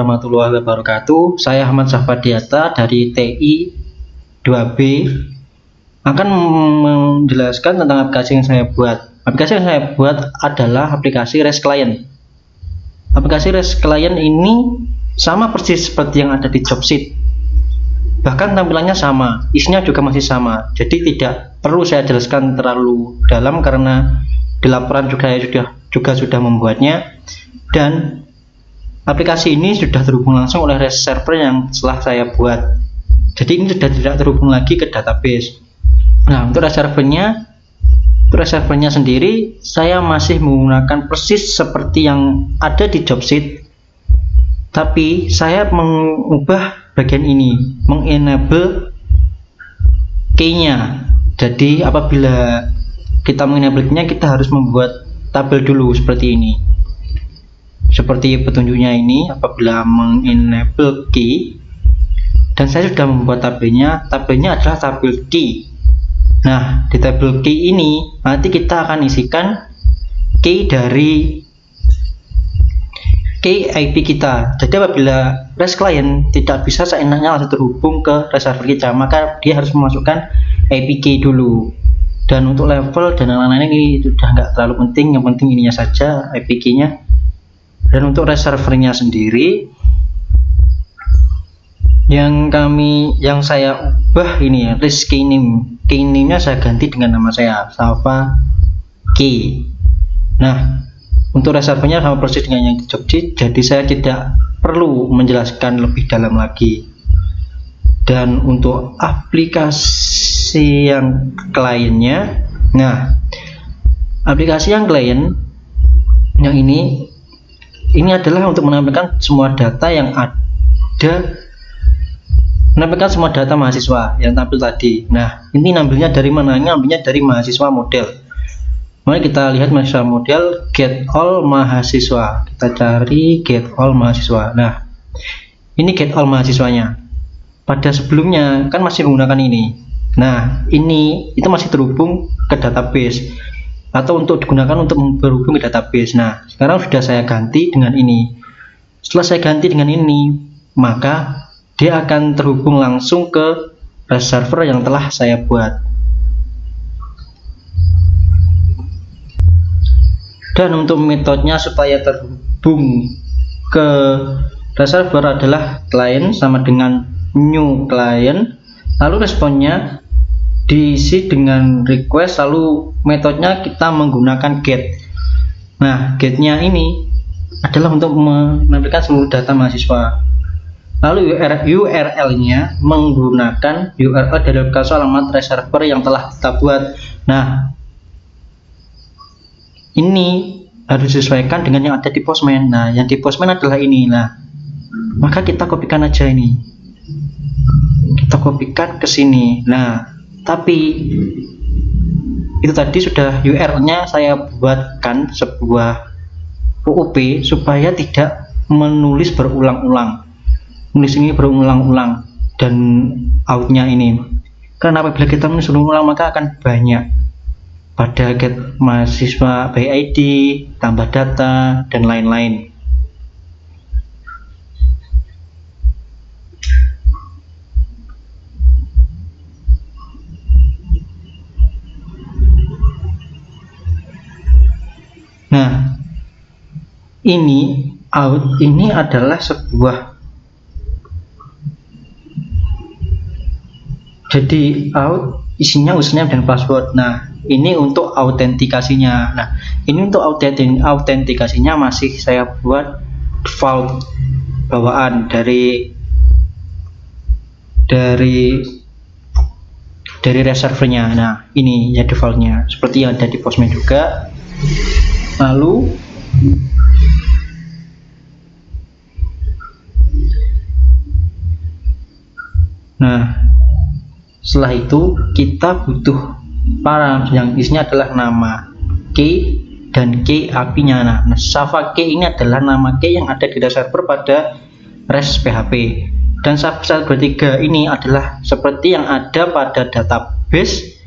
Warahmatullahi wabarakatuh. Saya Ahmad Safadiata dari TI 2B akan menjelaskan tentang aplikasi yang saya buat. Aplikasi yang saya buat adalah aplikasi REST Client. Aplikasi REST Client ini sama persis seperti yang ada di Jobsit. Bahkan tampilannya sama, isinya juga masih sama. Jadi tidak perlu saya jelaskan terlalu dalam karena di laporan juga sudah membuatnya. Dan aplikasi ini sudah terhubung langsung oleh REST server yang telah saya buat. Jadi ini sudah tidak terhubung lagi ke database. Nah, untuk REST servernya sendiri saya masih menggunakan persis seperti yang ada di Jobsit. Tapi saya mengubah bagian ini, mengenable key-nya. Jadi apabila kita mengenable key-nya, kita harus membuat tabel dulu seperti ini. Seperti petunjuknya ini, apabila mengenable key, dan saya sudah membuat tabelnya adalah tabel key. Nah, di tabel key ini nanti kita akan isikan key dari key IP kita. Jadi apabila REST client tidak bisa seenaknya langsung terhubung ke REST server kita, maka dia harus memasukkan IP key dulu. Dan untuk level dan lain-lain ini sudah nggak terlalu penting, yang penting ininya saja, IP key-nya. Dan untuk REST servernya sendiri yang saya ubah ini ya, REST key name-nya saya ganti dengan nama saya, Safa Key. Nah, untuk REST servernya sama persis dengan yang di Jobsit, jadi saya tidak perlu menjelaskan lebih dalam lagi. Dan untuk aplikasi yang kliennya, nah, aplikasi yang klien yang ini adalah untuk menampilkan semua data yang ada, menampilkan semua data mahasiswa yang tampil tadi. Nah, ini ngambilnya dari mana? Ini ngambilnya dari mahasiswa model. Mari kita lihat mahasiswa model, get all mahasiswa. Kita cari get all mahasiswa. Nah, ini get all mahasiswanya. Pada sebelumnya kan masih menggunakan ini. Nah, itu masih terhubung ke database atau untuk digunakan untuk berhubung ke database. Nah, sekarang sudah saya ganti dengan ini. Setelah saya ganti dengan ini, maka dia akan terhubung langsung ke REST server yang telah saya buat. Dan untuk metodenya supaya terhubung ke REST server adalah client sama dengan new client, lalu responnya diisi dengan request, lalu metodenya kita menggunakan get. Nah, getnya ini adalah untuk menampilkan seluruh data mahasiswa. Lalu URL-nya menggunakan URL dari lokasi alamat REST server yang telah kita buat. Nah, ini harus disesuaikan dengan yang ada di Postman. Nah, yang di Postman adalah ini. Nah, maka kita kopikan aja ini. Kita kopikan ke sini. Nah, tapi itu tadi sudah URL-nya saya buatkan sebuah POP supaya tidak menulis berulang-ulang. Nulis ini berulang-ulang dan outnya ini. Karena apabila kita menulis berulang maka akan banyak. Pada get mahasiswa by ID, tambah data dan lain-lain. Nah, ini out ini adalah sebuah, jadi out isinya username dan password. Nah, ini untuk autentikasinya. Nah, ini untuk autentikasinya masih saya buat default bawaan dari REST servernya. Nah, ini ya defaultnya seperti yang ada di Postman juga. Lalu setelah itu kita butuh parameter yang isinya adalah nama, key, dan key API-nya. Nah, Safa key ini adalah nama key yang ada di REST server pada REST PHP. Dan Safa 23 ini adalah seperti yang ada pada database.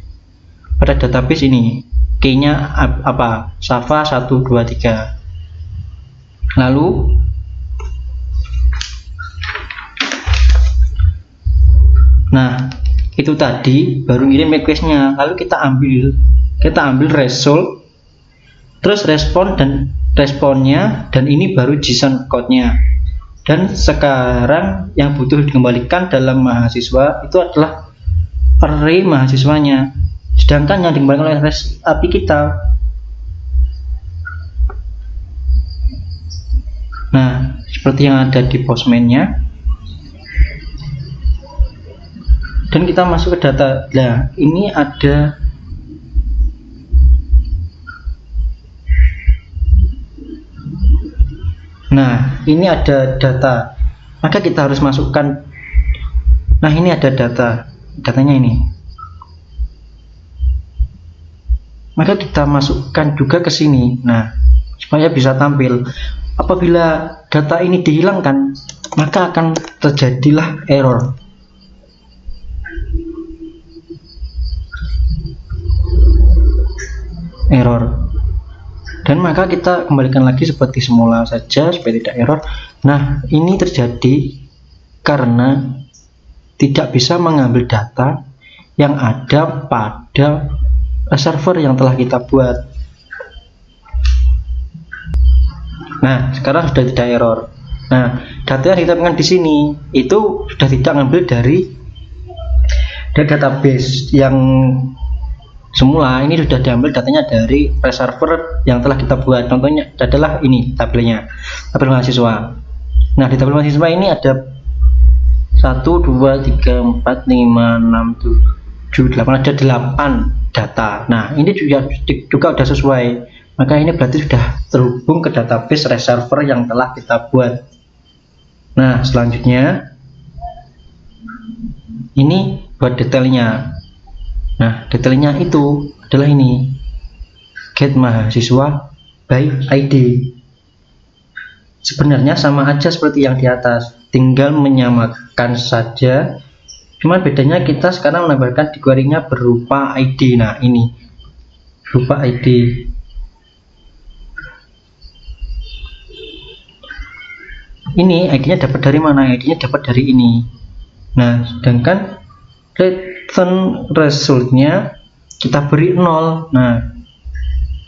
Pada database ini key-nya apa? Safa 123. Lalu Nah, itu tadi baru ngirim requestnya, lalu kita ambil result, terus responnya, dan ini baru JSON code-nya. Dan sekarang yang butuh dikembalikan dalam mahasiswa itu adalah array mahasiswanya, sedangkan yang dikembalikan oleh REST API kita. Nah, seperti yang ada di Postman-nya. Dan kita masuk ke data. Nah, ini ada data. Maka kita harus masukkan. Nah, ini ada datanya ini. Maka kita masukkan juga ke sini. Nah, supaya bisa tampil. Apabila data ini dihilangkan, maka akan terjadilah error. Dan maka kita kembalikan lagi seperti semula saja supaya tidak error. Nah, ini terjadi karena tidak bisa mengambil data yang ada pada server yang telah kita buat. Nah, sekarang sudah tidak error. Nah, data yang ditempatkan di sini itu sudah tidak ngambil dari database yang semula. Ini sudah diambil datanya dari server yang telah kita buat. Contohnya adalah ini tabelnya, tabel mahasiswa. Nah, di tabel mahasiswa ini ada 1, 2, 3, 4, 5, 6, 7, 8, ada 8 data. Nah, ini juga sudah sesuai. Maka ini berarti sudah terhubung ke database server yang telah kita buat. Nah, selanjutnya ini buat detailnya. Nah, detailnya itu adalah ini, get mahasiswa by ID. Sebenarnya sama aja seperti yang di atas, tinggal menyamakan saja. Cuma bedanya kita sekarang menambahkan di query-nya berupa ID. Nah, ini berupa ID. Ini ID-nya dapat dari mana? ID-nya dapat dari ini. Nah, sedangkan return result-nya kita beri 0. Nah,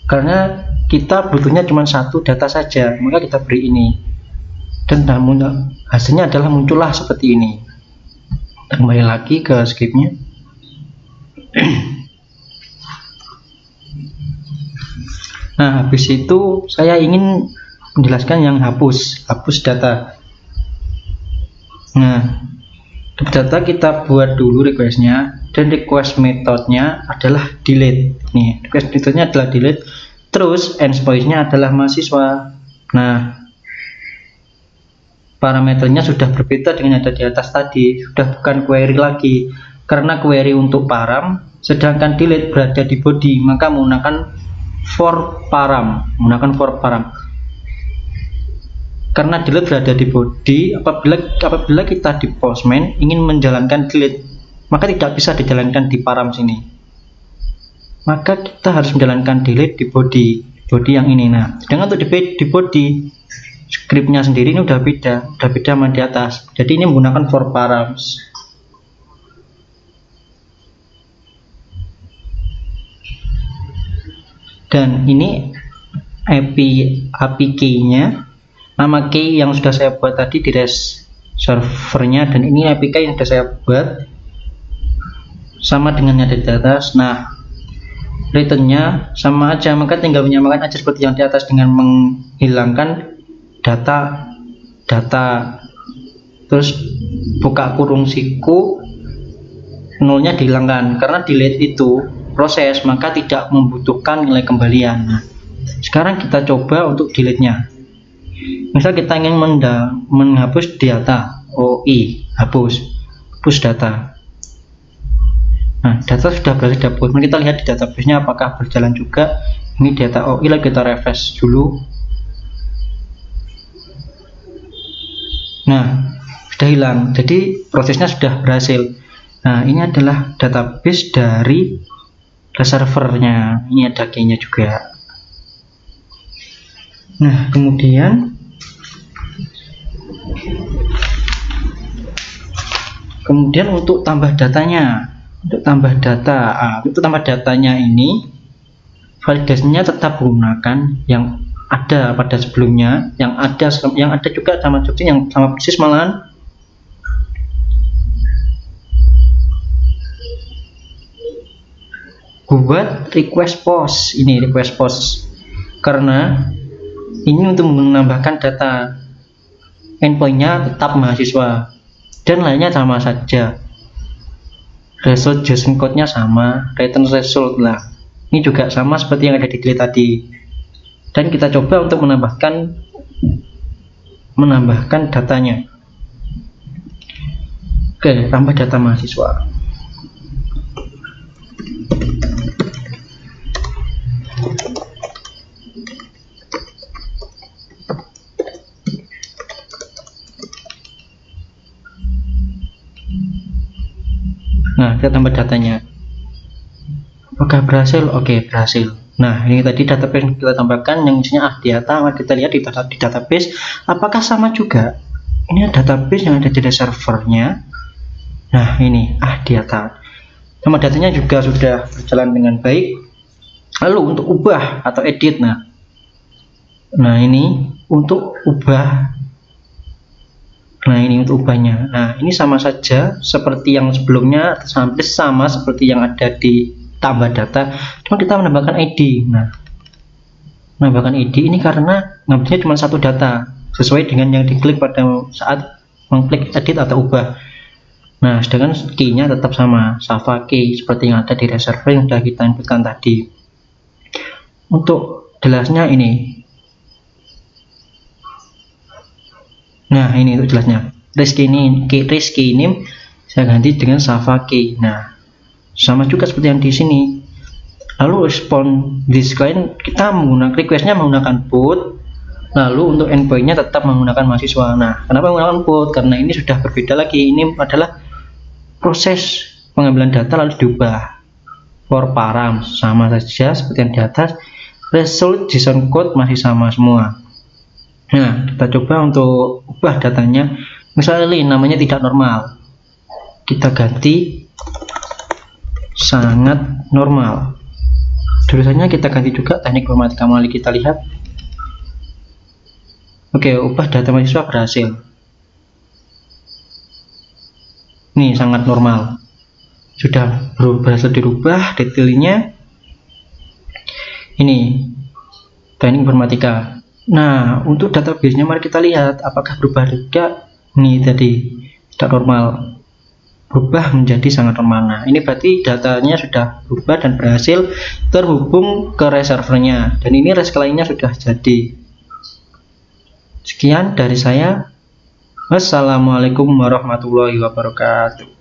karena kita butuhnya cuma satu data saja, maka kita beri ini. Dan hasilnya adalah muncullah seperti ini. Kembali lagi ke script-nya. Nah, habis itu saya ingin menjelaskan yang hapus data. Nah, data kita buat dulu requestnya, dan request metodenya adalah delete. Nih, request metodenya adalah delete. Terus endpoint-nya adalah mahasiswa. Nah, parameternya sudah berbeda dengan yang ada di atas tadi, sudah bukan query lagi. Karena query untuk param, sedangkan delete berada di body, maka menggunakan for param. Karena delete berada di body, apabila kita di Postman ingin menjalankan delete, maka tidak bisa dijalankan di param sini. Maka kita harus menjalankan delete di body yang ini. Nah, sedangkan untuk di body, scriptnya sendiri ini udah beda sama di atas. Jadi ini menggunakan for params. Dan ini API key-nya, nama key yang sudah saya buat tadi di REST servernya, dan ini API key yang sudah saya buat sama dengan yang ada di atas. Nah, returnnya sama aja, maka tinggal menyamakan aja seperti yang di atas dengan menghilangkan data, terus buka kurung siku, nolnya dihilangkan. Karena delete itu proses, maka tidak membutuhkan nilai kembalian. Nah, sekarang kita coba untuk delete-nya. Misal kita ingin menghapus data OI, hapus data. Nah, data sudah berhasil dihapus. Mari kita lihat di database-nya apakah berjalan juga. Ini data OI, lagi kita refresh dulu. Nah, sudah hilang. Jadi prosesnya sudah berhasil. Nah, ini adalah database dari servernya. Ini ada key-nya juga. Nah, kemudian Kemudian untuk tambah datanya, untuk tambah datanya ini validasinya tetap menggunakan yang ada pada sebelumnya, yang ada juga sama seperti yang sama persis malahan. Buat request post, ini request post karena ini untuk menambahkan data, endpointnya tetap mahasiswa dan lainnya sama saja, result JSON code-nya sama, return result lah ini juga sama seperti yang ada di delete tadi. Dan kita coba untuk menambahkan datanya. Oke, tambah data mahasiswa. Nah, kita tambah datanya. Apakah berhasil? Oke, berhasil. Nah, ini tadi database yang kita tambahkan yang isinya data. Kita lihat di database apakah sama juga. Ini database yang ada di servernya. Nah, ini data. Nama datanya juga sudah berjalan dengan baik. Lalu untuk ubah atau edit, nah ini untuk ubah. Nah, ini untuk ubahnya. Nah, ini sama saja seperti yang sebelumnya, hampir sama seperti yang ada di tambah data, cuma kita menambahkan ID. Nah, menambahkan ID ini karena ngambilnya cuma satu data sesuai dengan yang diklik pada saat mengklik edit atau ubah. Nah, sedangkan key-nya tetap sama, Java key seperti yang ada di reservoir yang sudah kita inputkan tadi. Untuk jelasnya ini. Nah, ini untuk jelasnya. Risk key name saya ganti dengan Java key. Nah, sama juga seperti yang di sini. Lalu respon this client kita menggunakan requestnya menggunakan put. Lalu untuk endpointnya tetap menggunakan mahasiswa. Nah, kenapa menggunakan put? Karena ini sudah berbeda lagi. Ini adalah proses pengambilan data lalu diubah. For param sama saja seperti yang di atas. Result JSON code masih sama semua. Nah, kita coba untuk ubah datanya. Misalnya ini namanya tidak normal, kita ganti sangat normal. Tulisannya kita ganti juga teknik informatika. Mari kita lihat. Oke, ubah data mahasiswa berhasil. Ini sangat normal, sudah berhasil dirubah detailnya. Ini teknik informatika. Nah, untuk database-nya mari kita lihat apakah berubah juga. Ini tadi tidak normal berubah menjadi sangat normal. Nah, ini berarti datanya sudah berubah dan berhasil terhubung ke reservernya, dan ini REST lainnya sudah jadi. Sekian dari saya. Wassalamualaikum warahmatullahi wabarakatuh.